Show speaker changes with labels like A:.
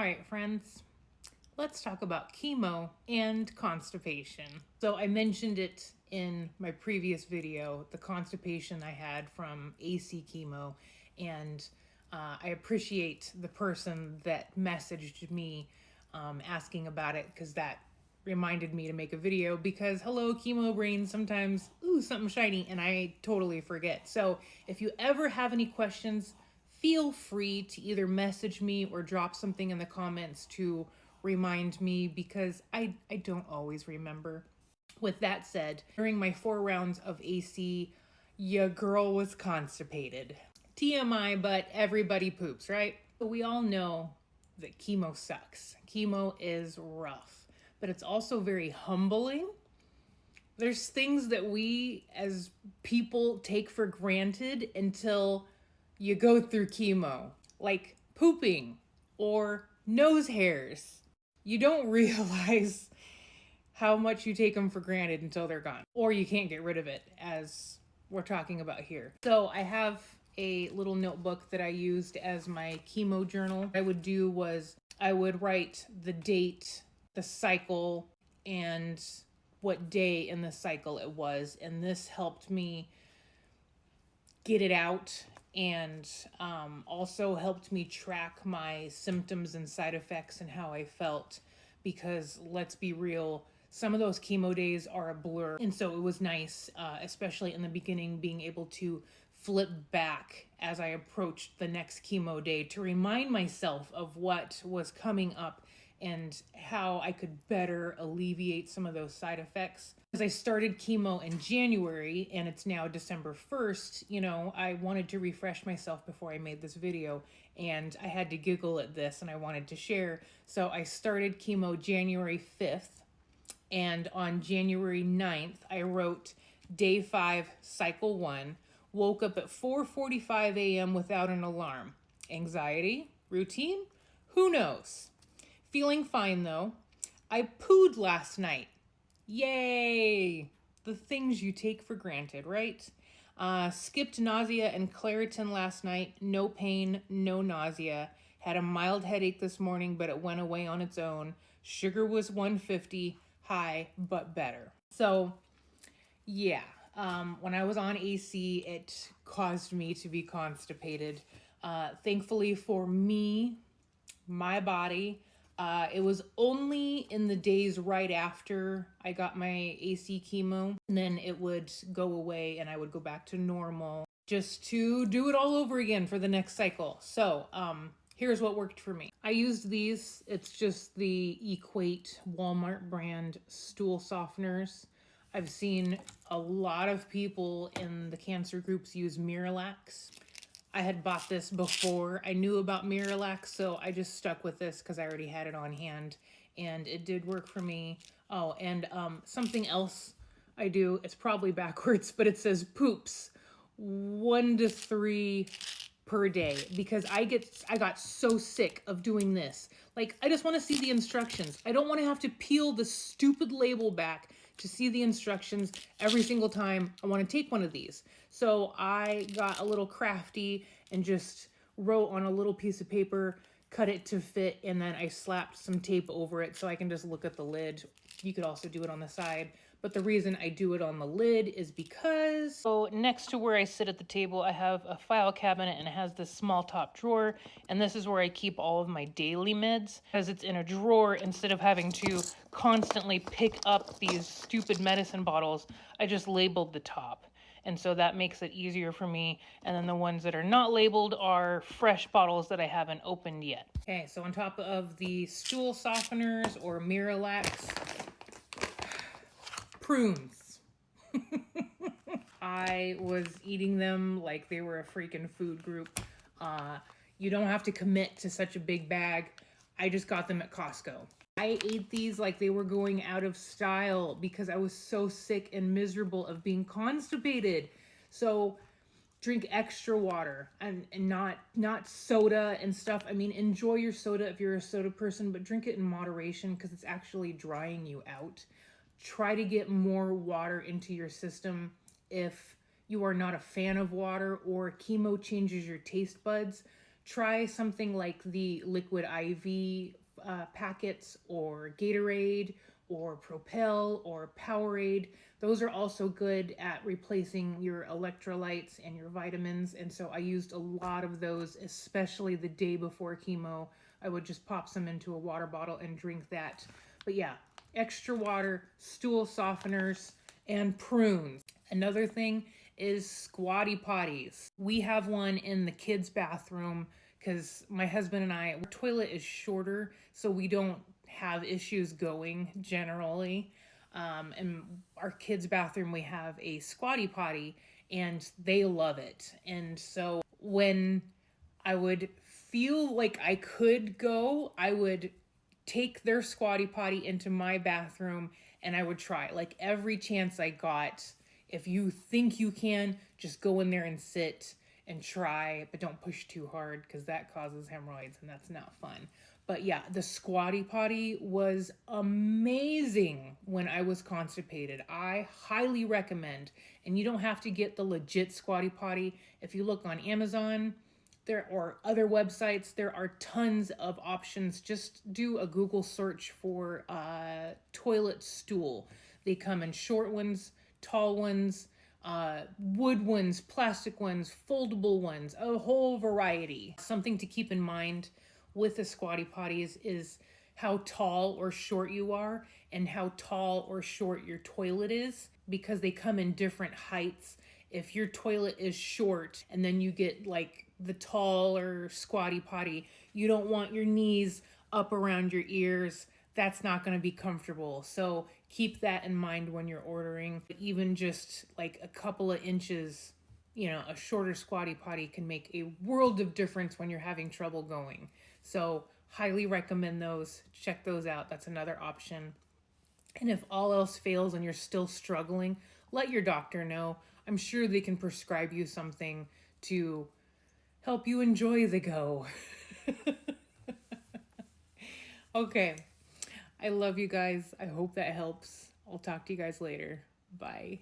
A: All right, friends, let's talk about chemo and constipation. So I mentioned it in my previous video, the constipation I had from AC chemo, and I appreciate the person that messaged me asking about it, because that reminded me to make a video, because hello chemo brain, sometimes something shiny and I totally forget. So if you ever have any questions, feel free to either message me or drop something in the comments to remind me, because I don't always remember. With that said, during my 4 rounds of AC, your girl was constipated. TMI, but everybody poops, right? But we all know that chemo sucks. Chemo is rough, but it's also very humbling. There's things that we as people take for granted until you go through chemo, like pooping or nose hairs. You don't realize how much you take them for granted until they're gone, or you can't get rid of it, as we're talking about here. So I have a little notebook that I used as my chemo journal. What I would do was I would write the date, the cycle, and what day in the cycle it was, and this helped me get it out, and also helped me track my symptoms and side effects and how I felt, because let's be real, some of those chemo days are a blur. And so it was nice, especially in the beginning, being able to flip back as I approached the next chemo day to remind myself of what was coming up and how I could better alleviate some of those side effects. As I started chemo in January and it's now December 1st, I wanted to refresh myself before I made this video, and I had to giggle at this and I wanted to share. So I started chemo January 5th, and on January 9th, I wrote day 5, cycle 1, woke up at 4:45 a.m. without an alarm. Anxiety? Routine? Who knows? Feeling fine though. I pooed last night. Yay! The things you take for granted, right? Skipped nausea and Claritin last night. No pain, no nausea. Had a mild headache this morning, but it went away on its own. Sugar was 150, high, but better. So, yeah. When I was on AC, it caused me to be constipated. Thankfully for me, my body, it was only in the days right after I got my AC chemo, and then it would go away and I would go back to normal just to do it all over again for the next cycle. So, here's what worked for me. I used these. It's just the Equate Walmart brand stool softeners. I've seen a lot of people in the cancer groups use Miralax. I had bought this before I knew about Miralax, so I just stuck with this because I already had it on hand, and it did work for me. Oh, and something else I do, it's probably backwards, but it says poops 1 to 3 per day, because I got so sick of doing this. Like, I just want to see the instructions. I don't want to have to peel the stupid label back to see the instructions every single time I want to take one of these. So I got a little crafty and just wrote on a little piece of paper, cut it to fit, and then I slapped some tape over it so I can just look at the lid. You could also do it on the side, but the reason I do it on the lid is because, so next to where I sit at the table, I have a file cabinet, and it has this small top drawer, and this is where I keep all of my daily meds, as it's in a drawer. Instead of having to constantly pick up these stupid medicine bottles, I just labeled the top. And so that makes it easier for me. And then the ones that are not labeled are fresh bottles that I haven't opened yet. Okay, so on top of the stool softeners or Miralax, prunes. I was eating them like they were a freaking food group. You don't have to commit to such a big bag. I just got them at Costco. I ate these like they were going out of style because I was so sick and miserable of being constipated. So drink extra water and not soda and stuff. I mean, enjoy your soda if you're a soda person, but drink it in moderation because it's actually drying you out. Try to get more water into your system if you are not a fan of water or chemo changes your taste buds. try something like the liquid IV packets, or Gatorade, or Propel, or Powerade. Those are also good at replacing your electrolytes and your vitamins. And so I used a lot of those, especially the day before chemo. I would just pop some into a water bottle and drink that. But yeah, extra water, stool softeners, and prunes. Another thing is squatty potties. We have one in the kids' bathroom because my husband and I, our toilet is shorter, so we don't have issues going generally. And our kids' bathroom, we have a squatty potty, and they love it. And so when I would feel like I could go, I would take their squatty potty into my bathroom and I would try. Like every chance I got, if you think you can, just go in there and sit and try, but don't push too hard because that causes hemorrhoids and that's not fun. But yeah, the squatty potty was amazing when I was constipated. I highly recommend, and you don't have to get the legit squatty potty. If you look on Amazon, there or other websites, there are tons of options. Just do a Google search for toilet stool. They come in short ones, tall ones, wood ones, plastic ones, foldable ones, a whole variety. Something to keep in mind with the squatty potties is how tall or short you are and how tall or short your toilet is, because they come in different heights. If your toilet is short and then you get like the tall or squatty potty, you don't want your knees up around your ears. That's not going to be comfortable. So keep that in mind when you're ordering. Even just like a couple of inches, a shorter squatty potty can make a world of difference when you're having trouble going. So highly recommend those. Check those out. That's another option. And if all else fails and you're still struggling, let your doctor know. I'm sure they can prescribe you something to help you enjoy the go. Okay. I love you guys. I hope that helps. I'll talk to you guys later. Bye.